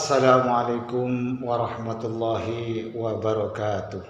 Assalamualaikum warahmatullahi wabarakatuh.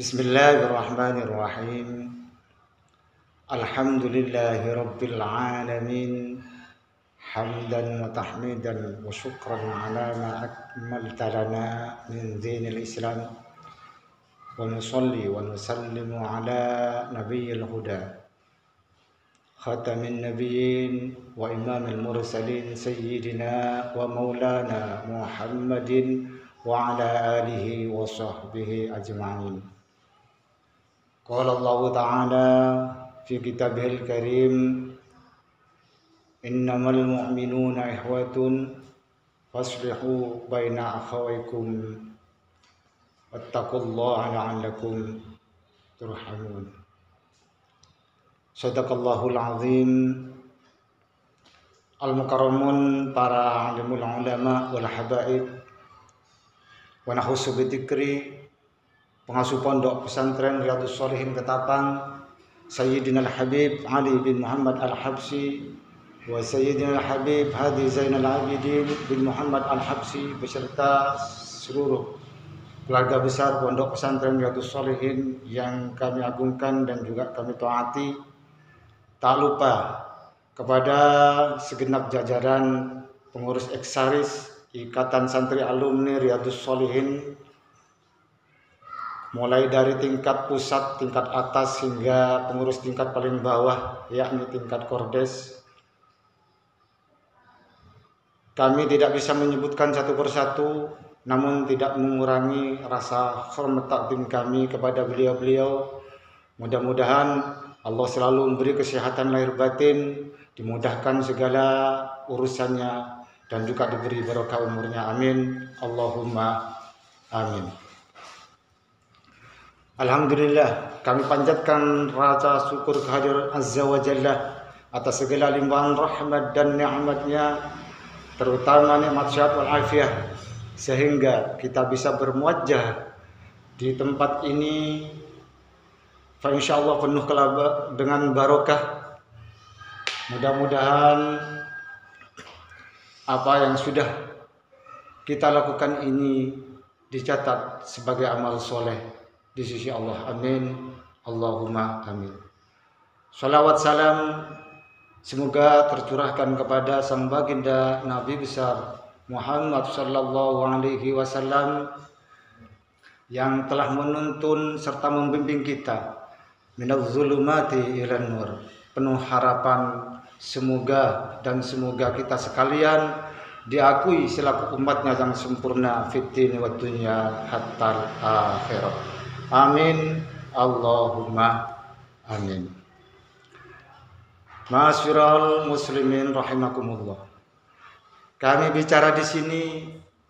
Bismillahirrahmanirrahim. Alhamdulillahi rabbil alamin. Hamdan wa tahmidan wa syukran ala ma akmalta lana min dinil Islam. Wa nusalli wa nusallimu ala nabiyyil huda, khatamin nabiyyin wa imamil mursalin sayyidina wa maulana Muhammadin wa ala alihi wa sahbihi ajma'in. Qala Allah ta'ala fi kitabihil karim, innamal mu'minuna ikhwatun faslihu baina akhawaykum wattaqullaha la'allakum turhamun. Sadaqallahul azim. Al-mukarramun, para alimul ulama wal habaib wa nahusu bidzikri, pengasuh pondok pesantren Riyadhus Shalihin Ketapang, Sayyidina Al-Habib Ali bin Muhammad Al-Habsyi wa Sayyidina Al-Habib Hadi Zainal Abidin bin Muhammad Al-Habsyi beserta seluruh keluarga besar pondok pesantren Riyadhus Shalihin yang kami agungkan dan juga kami taati. Tak lupa kepada segenap jajaran pengurus eksaris Ikatan Santri Alumni Riyadhus Shalihin, mulai dari tingkat pusat, tingkat atas hingga pengurus tingkat paling bawah, yakni tingkat kordes. Kami tidak bisa menyebutkan satu persatu, namun tidak mengurangi rasa hormat takdim kami kepada beliau-beliau. Mudah-mudahan Allah selalu memberi kesehatan lahir batin, dimudahkan segala urusannya, dan juga diberi barokah umurnya. Amin. Allahumma amin. Alhamdulillah, kami panjatkan rasa syukur kehadirat Azza wa Jalla atas segala limpahan rahmat dan nikmatnya, terutama nikmat sehat wal afiah, sehingga kita bisa bermuajjah di tempat ini, fa insyaallah penuh dengan barokah. Mudah-mudahan apa yang sudah kita lakukan ini dicatat sebagai amal soleh di sisi Allah. Amin. Allahumma amin. Salawat salam semoga tercurahkan kepada sang baginda Nabi besar Muhammad sallallahu alaihi wasallam yang telah menuntun serta membimbing kita minadz zulumati ilan nur. Penuh harapan semoga kita sekalian diakui selaku umatnya yang sempurna fid din wa dunya hatta akhirah. Amin. Allahumma amin. Ma'asyiral muslimin rahimakumullah. Kami bicara di sini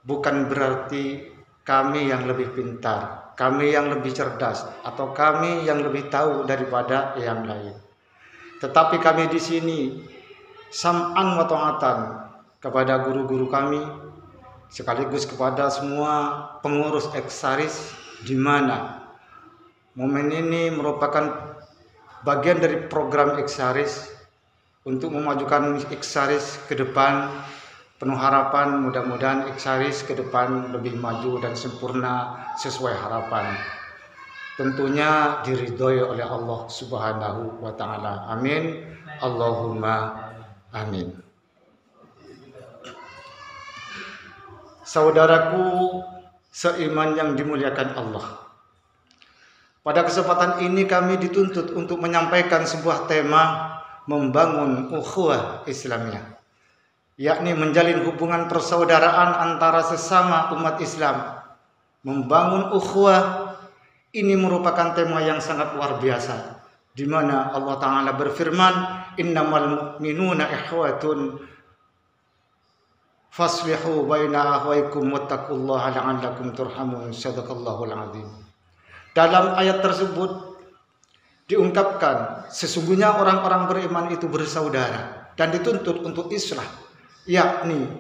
bukan berarti kami yang lebih pintar, kami yang lebih cerdas, atau kami yang lebih tahu daripada yang lain. Tetapi kami di sini sam'an wa ta'atan kepada guru-guru kami, sekaligus kepada semua pengurus eksaris, di mana momen ini merupakan bagian dari program eksaris untuk memajukan eksaris ke depan. Penuh harapan, mudah-mudahan eksaris ke depan lebih maju dan sempurna sesuai harapan. Tentunya diridhoi oleh Allah Subhanahu wa taala. Amin. Allahumma amin. Saudaraku seiman yang dimuliakan Allah, pada kesempatan ini kami dituntut untuk menyampaikan sebuah tema membangun ukhuwah Islamiyah, yakni menjalin hubungan persaudaraan antara sesama umat Islam. Membangun ukhuwah ini merupakan tema yang sangat luar biasa, di mana Allah Ta'ala berfirman, innamal mu'minuna ikhwatun faslihu baina akhwaykum wattaqullaha la'allakum turhamun. Sadaqallahul azim. Dalam ayat tersebut diungkapkan sesungguhnya orang-orang beriman itu bersaudara dan dituntut untuk islah, yakni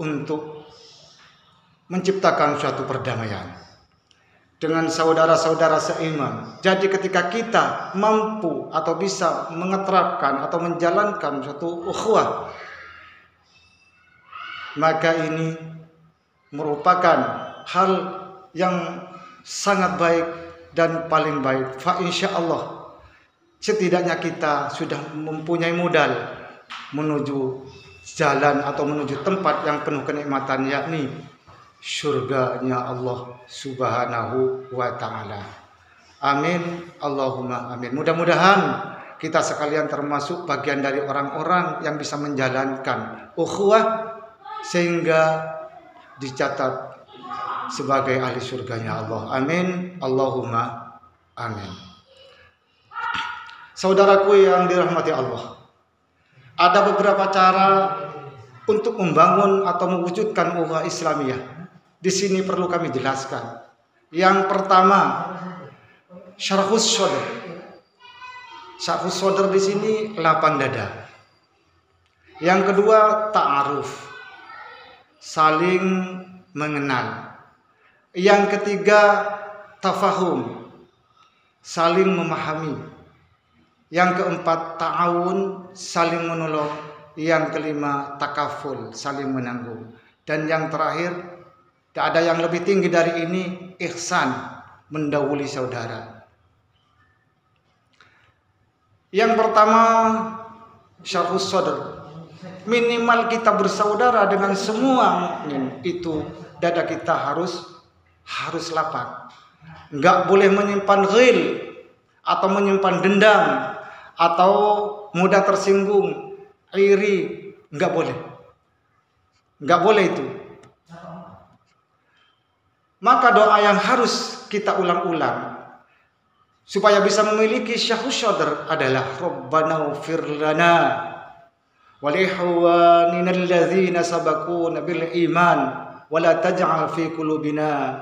untuk menciptakan suatu perdamaian dengan saudara-saudara seiman. Jadi ketika kita mampu atau bisa mengeterapkan atau menjalankan suatu ukhuwah maka ini merupakan hal yang sangat baik dan paling baik. Fa insyaallah setidaknya kita sudah mempunyai modal menuju jalan atau menuju tempat yang penuh kenikmatan, yakni surganya Allah Subhanahu wa taala. Amin, Allahumma amin. Mudah-mudahan kita sekalian termasuk bagian dari orang-orang yang bisa menjalankan ukhuwah sehingga dicatat sebagai ahli surganya Allah. Amin, Allahumma amin. Saudaraku yang dirahmati Allah, ada beberapa cara untuk membangun atau mewujudkan ukhuwah Islamiyah. Di sini perlu kami jelaskan. Yang pertama, syarhus shodr. Syarhus shodr di sini lapang dada. Yang kedua, ta'aruf, saling mengenal. Yang ketiga, tafahum, saling memahami. Yang keempat, ta'awun, saling menolong. Yang kelima, takaful, saling menanggung. Dan yang terakhir, tidak ada yang lebih tinggi dari ini, ihsan, mendahului saudara. Yang pertama, syarhus shodr. Minimal kita bersaudara dengan semua mukmin, itu dada kita harus lapang. Enggak boleh menyimpan ghil atau menyimpan dendam atau mudah tersinggung, iri, enggak boleh. Enggak boleh itu. Maka doa yang harus kita ulang-ulang supaya bisa memiliki syarhus shodr adalah Rabbana ighfir lana wa li ikhwanina alladzina sabaquna bil iman wa la taj'al fi qulubina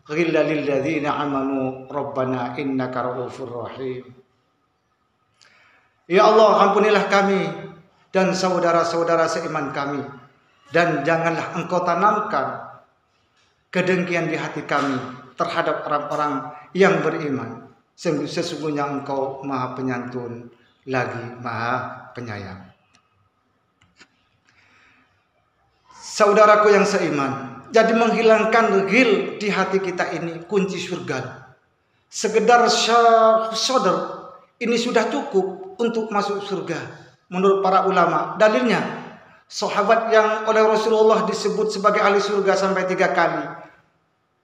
ghillan lil ladzina amanu Rabbana innaka ra'ufur rahim. Ya Allah, ampunilah kami dan saudara-saudara seiman kami, dan janganlah Engkau tanamkan kedengkian di hati kami terhadap orang-orang yang beriman. Sesungguhnya Engkau Maha Penyantun lagi Maha Penyayang. Saudaraku yang seiman, jadi menghilangkan ghil di hati kita ini kunci surga. Sekedar syarhus shodr ini sudah cukup untuk masuk surga menurut para ulama. Dalilnya, sahabat yang oleh Rasulullah disebut sebagai ahli surga sampai 3 kali.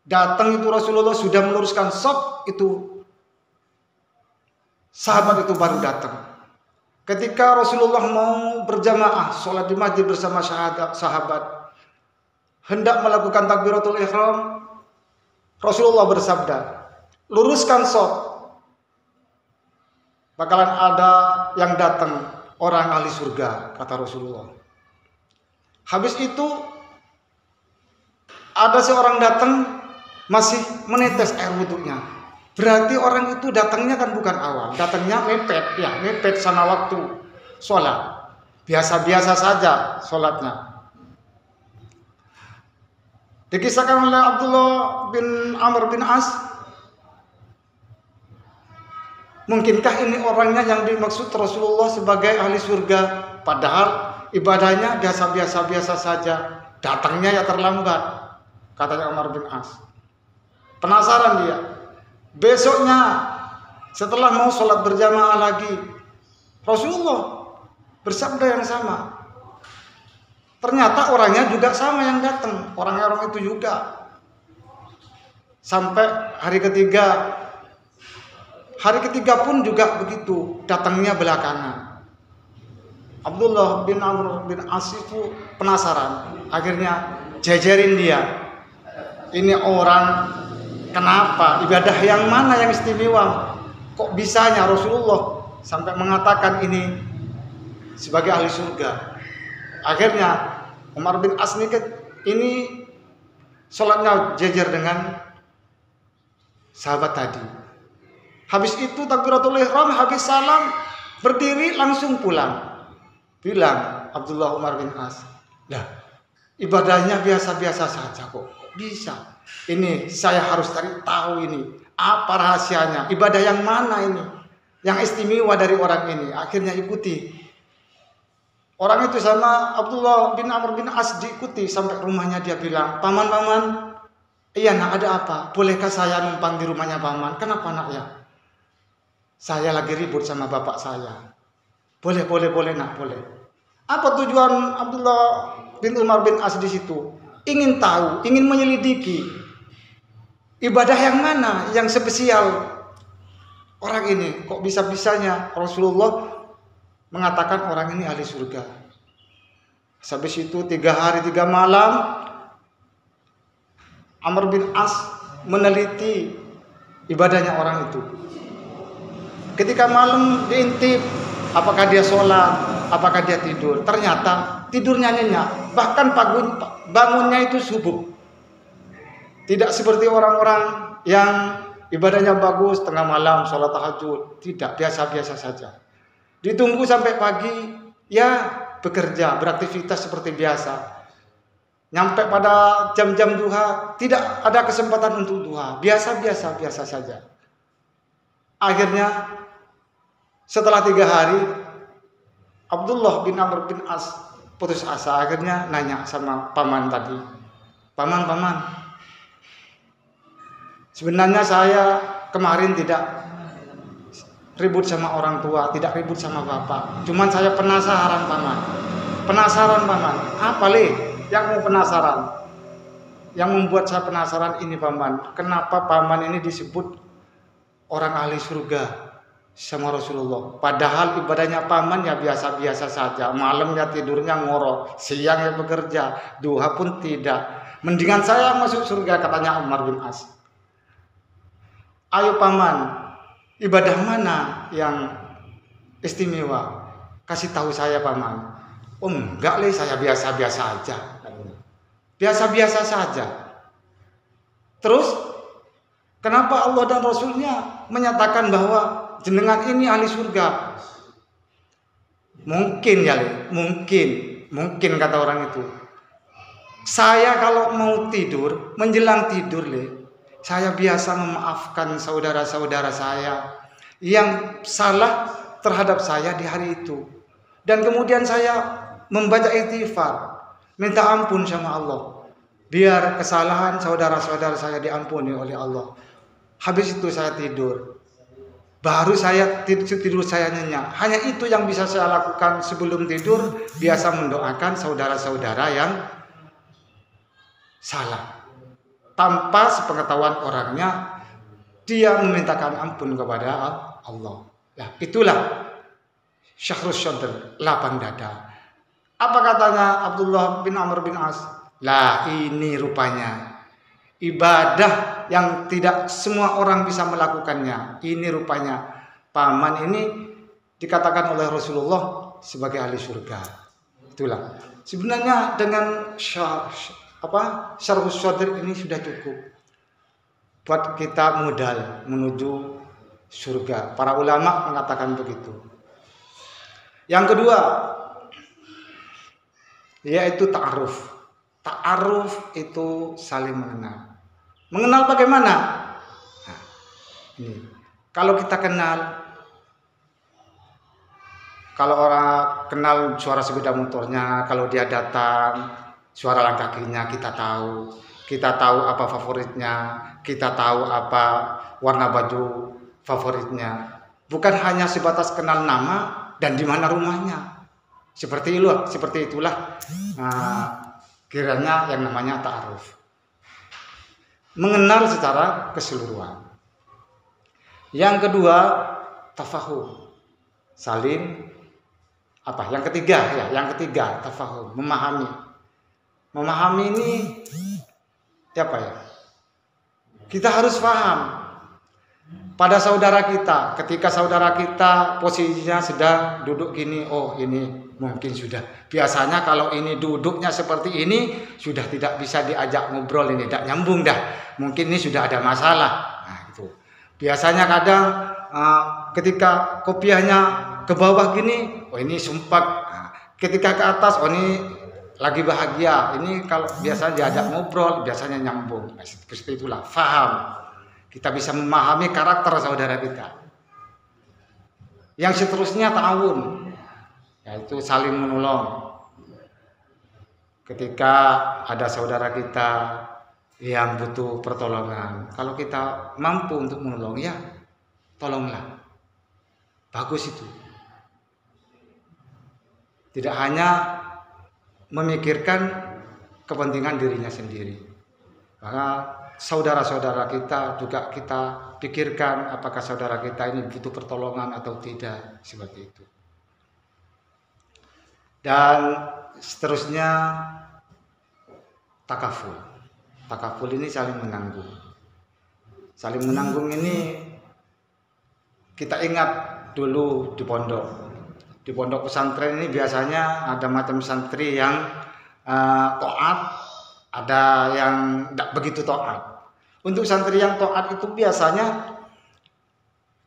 Datang itu Rasulullah sudah meluruskan saf, itu sahabat itu baru datang. Ketika Rasulullah mau berjamaah sholat di masjid bersama sahabat, hendak melakukan takbiratul ihram, Rasulullah bersabda, luruskan saf, bakalan ada yang datang orang ahli surga, kata Rasulullah. Habis itu ada seorang datang masih menetes air wudhunya. Berarti orang itu datangnya kan bukan awal, datangnya mepet sama waktu sholat. Biasa-biasa saja sholatnya. Dikisahkan oleh Abdullah bin Amr bin As, mungkinkah ini orangnya yang dimaksud Rasulullah sebagai ahli surga? Padahal ibadahnya biasa-biasa saja, datangnya ya terlambat, katanya Umar bin As. Penasaran dia. Besoknya setelah mau sholat berjamaah lagi, Rasulullah bersabda yang sama. Ternyata orangnya juga sama yang datang, orang itu juga. Sampai hari ketiga pun juga begitu, datangnya belakangan. Abdullah bin Amr bin As itu penasaran, akhirnya jejerin dia. Ini orang kenapa? Ibadah yang mana yang istimewa? Kok bisanya Rasulullah sampai mengatakan ini sebagai ahli surga? Akhirnya Umar bin As ini sholatnya jejer dengan sahabat tadi. Habis itu takbiratul ihram, habis salam, berdiri langsung pulang. Bilang Abdullah Umar bin As, "Lah, ibadahnya biasa-biasa saja kok bisa. Ini saya harus cari tahu ini, apa rahasianya? Ibadah yang mana ini? Yang istimewa dari orang ini?" Akhirnya ikuti Orang itu sama Abdullah bin Amr bin As diikuti sampai rumahnya, dia bilang, paman, iya nak, ada apa? Bolehkah saya numpang di rumahnya paman? Kenapa nak ya? Saya lagi ribut sama bapak saya. Boleh nak, boleh. Apa tujuan Abdullah bin Umar bin As di situ? Ingin tahu, ingin menyelidiki ibadah yang mana yang spesial orang ini. Kok bisa-bisanya Rasulullah mengatakan orang ini ahli surga. Habis itu 3 hari 3 malam Amr bin As meneliti ibadahnya orang itu. Ketika malam diintip, apakah dia sholat, apakah dia tidur. Ternyata tidurnya nyenyak, bahkan bangunnya itu subuh. Tidak seperti orang-orang yang ibadahnya bagus tengah malam sholat tahajud. Tidak, biasa-biasa saja. Ditunggu sampai pagi, ya bekerja, beraktivitas seperti biasa. Nyampe pada jam-jam duha, tidak ada kesempatan untuk duha. Biasa saja. Akhirnya, setelah 3 hari, Abdullah bin Amr bin As putus asa. Akhirnya nanya sama paman tadi. Paman, sebenarnya saya kemarin tidak ribut sama orang tua, tidak ribut sama bapak. Cuman saya penasaran paman. Apa yang mau penasaran? Yang membuat saya penasaran ini paman. Kenapa paman ini disebut orang ahli surga sama Rasulullah? Padahal ibadahnya paman ya biasa-biasa saja. Malamnya tidurnya ngorok, siang ya bekerja, duha pun tidak. Mendingan saya masuk surga, katanya Umar bin As. Ayo paman, ibadah mana yang istimewa? Kasih tahu saya paman. Oh enggak le, saya biasa-biasa aja. Biasa-biasa saja. Terus kenapa Allah dan Rasulnya menyatakan bahwa jenengan ini ahli surga? Mungkin ya le, mungkin kata orang itu. Saya kalau mau tidur, menjelang tidur le, saya biasa memaafkan saudara-saudara saya yang salah terhadap saya di hari itu. Dan kemudian saya membaca istighfar, minta ampun sama Allah, biar kesalahan saudara-saudara saya diampuni oleh Allah. Habis itu saya tidur. Baru saya tidur saya nyenyak. Hanya itu yang bisa saya lakukan sebelum tidur. Biasa mendoakan saudara-saudara yang salah. Tanpa sepengetahuan orangnya, dia memintakan ampun kepada Allah. Ya, itulah syahrus syadr, lapang dada. Apa katanya Abdullah bin Amr bin As? Lah ini rupanya ibadah yang tidak semua orang bisa melakukannya. Ini rupanya paman ini dikatakan oleh Rasulullah sebagai ahli surga. Itulah. Sebenarnya dengan syarhus syadr ini sudah cukup buat kita modal menuju surga. Para ulama mengatakan begitu. Yang kedua, yaitu ta'aruf. Ta'aruf itu saling mengenal. Mengenal bagaimana? Nah, ini. Kalau kita kenal, kalau orang kenal suara sepeda motornya, kalau dia datang, suara langkah kakinya kita tahu. Kita tahu apa favoritnya, kita tahu apa warna baju favoritnya. Bukan hanya sebatas kenal nama dan di mana rumahnya. Seperti itulah kiranya yang namanya ta'aruf. Mengenal secara keseluruhan. Yang kedua, tafahum. Saling Yang ketiga, tafahum, memahami. Memahami ini apa ya? Kita harus paham pada saudara kita. Ketika saudara kita posisinya sedang duduk gini, oh ini mungkin sudah. Biasanya kalau ini duduknya seperti ini, sudah tidak bisa diajak ngobrol, ini tidak nyambung dah. Mungkin ini sudah ada masalah. Nah, itu. Biasanya kadang ketika kopiahnya ke bawah gini, oh ini sumpah. Nah, ketika ke atas, oh ini lagi bahagia. Ini kalau biasa diajak ngobrol, biasanya nyambung. Nah, seperti itulah, faham. Kita bisa memahami karakter saudara kita. Yang seterusnya ta'awun. yaitu saling menolong. Ketika ada saudara kita yang butuh pertolongan, kalau kita mampu untuk menolong, ya tolonglah. Bagus itu. Tidak hanya memikirkan kepentingan dirinya sendiri, maka saudara-saudara kita juga kita pikirkan apakah saudara kita ini butuh pertolongan atau tidak, seperti itu. Dan seterusnya takaful. Takaful ini saling menanggung. Saling menanggung ini kita ingat dulu di pondok. Di pondok pesantren ini biasanya ada macam santri yang taat, ada yang tidak begitu taat. Untuk santri yang taat itu biasanya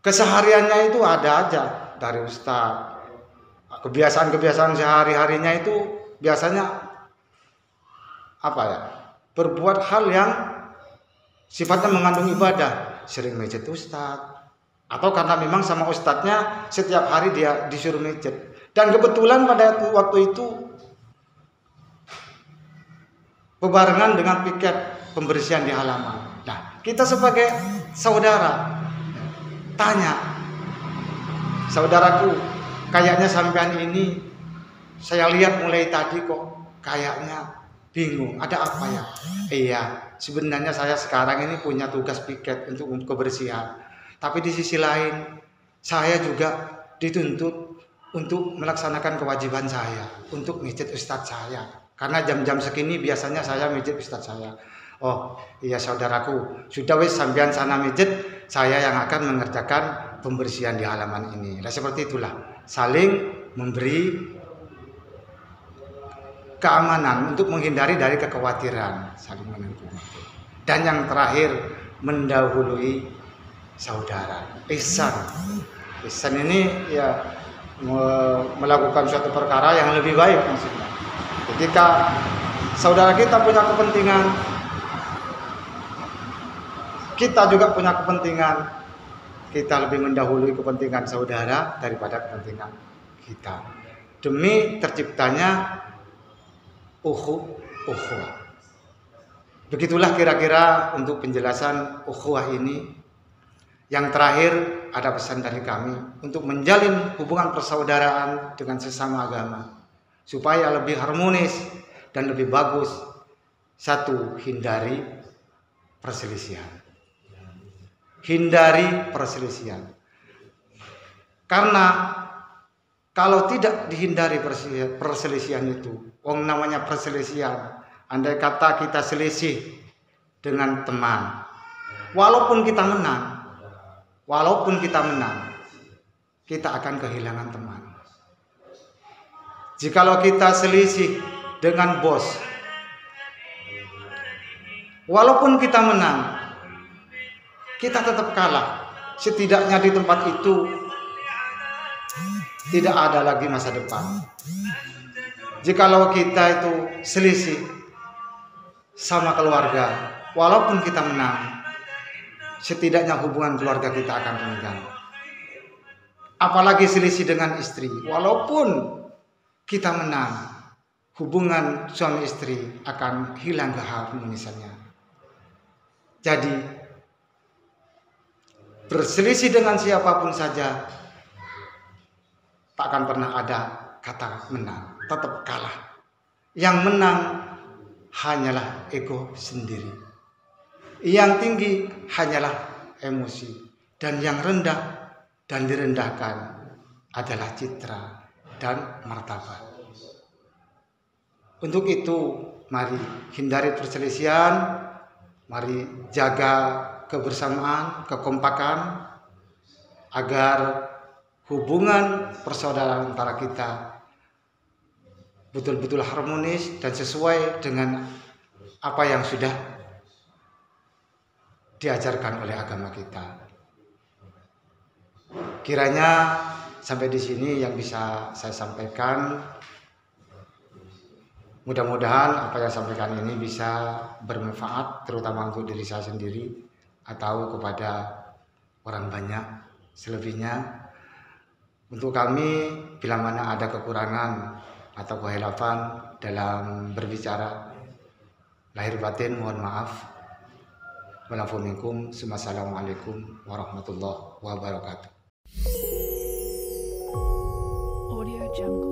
kesehariannya itu ada aja dari ustaz. Kebiasaan-kebiasaan sehari-harinya itu biasanya berbuat hal yang sifatnya mengandung ibadah, sering mejit ustaz, atau karena memang sama ustadznya setiap hari dia disuruh mejit. Dan kebetulan pada waktu itu bebarengan dengan piket pembersihan di halaman. Nah, kita sebagai saudara tanya, saudaraku, kayaknya sampean ini saya lihat mulai tadi kok kayaknya bingung, ada apa ya? Iya, sebenarnya saya sekarang ini punya tugas piket untuk kebersihan. Tapi di sisi lain, saya juga dituntut untuk melaksanakan kewajiban saya, untuk mijit ustadz saya. Karena jam-jam segini biasanya saya mijit ustadz saya. Oh iya saudaraku, sudah wis sampean sana mijit, saya yang akan mengerjakan pembersihan di halaman ini. Nah seperti itulah, saling memberi keamanan untuk menghindari dari kekhawatiran, saling menanggung. Dan yang terakhir, mendahului saudara. Ihsan ini ya melakukan suatu perkara yang lebih baik maksudnya. Ketika saudara kita punya kepentingan, kita juga punya kepentingan, kita lebih mendahului kepentingan saudara daripada kepentingan kita. Demi terciptanya ukhuwah. Begitulah kira-kira untuk penjelasan ukhuwah ini. Yang terakhir ada pesan dari kami untuk menjalin hubungan persaudaraan dengan sesama agama supaya lebih harmonis dan lebih bagus. Satu, hindari perselisihan. Hindari perselisihan. Karena kalau tidak dihindari perselisihan itu, namanya perselisihan, andai kata kita selisih dengan teman, walaupun kita menang, kita akan kehilangan teman. Jikalau kita selisih dengan bos, walaupun kita menang, kita tetap kalah. Setidaknya di tempat itu tidak ada lagi masa depan. Jikalau kita itu selisih sama keluarga, walaupun kita menang, setidaknya hubungan keluarga kita akan renggang. Apalagi selisih dengan istri, walaupun kita menang, hubungan suami istri akan hilang keharmonisannya. Jadi berselisih dengan siapapun saja tak akan pernah ada kata menang, tetap kalah. Yang menang hanyalah ego sendiri. Yang tinggi hanyalah emosi, dan yang rendah dan direndahkan adalah citra dan martabat. Untuk itu, mari hindari perselisihan, mari jaga kebersamaan, kekompakan, agar hubungan persaudaraan antara kita betul-betul harmonis dan sesuai dengan apa yang sudah diajarkan oleh agama kita. Kiranya sampai di sini yang bisa saya sampaikan. Mudah-mudahan apa yang saya sampaikan ini bisa bermanfaat, terutama untuk diri saya sendiri atau kepada orang banyak. Selebihnya Untuk kami, bila mana ada kekurangan atau kehilafan dalam berbicara, lahir batin mohon maaf. Wassalamualaikum warahmatullahi wabarakatuh. Audio Jungle.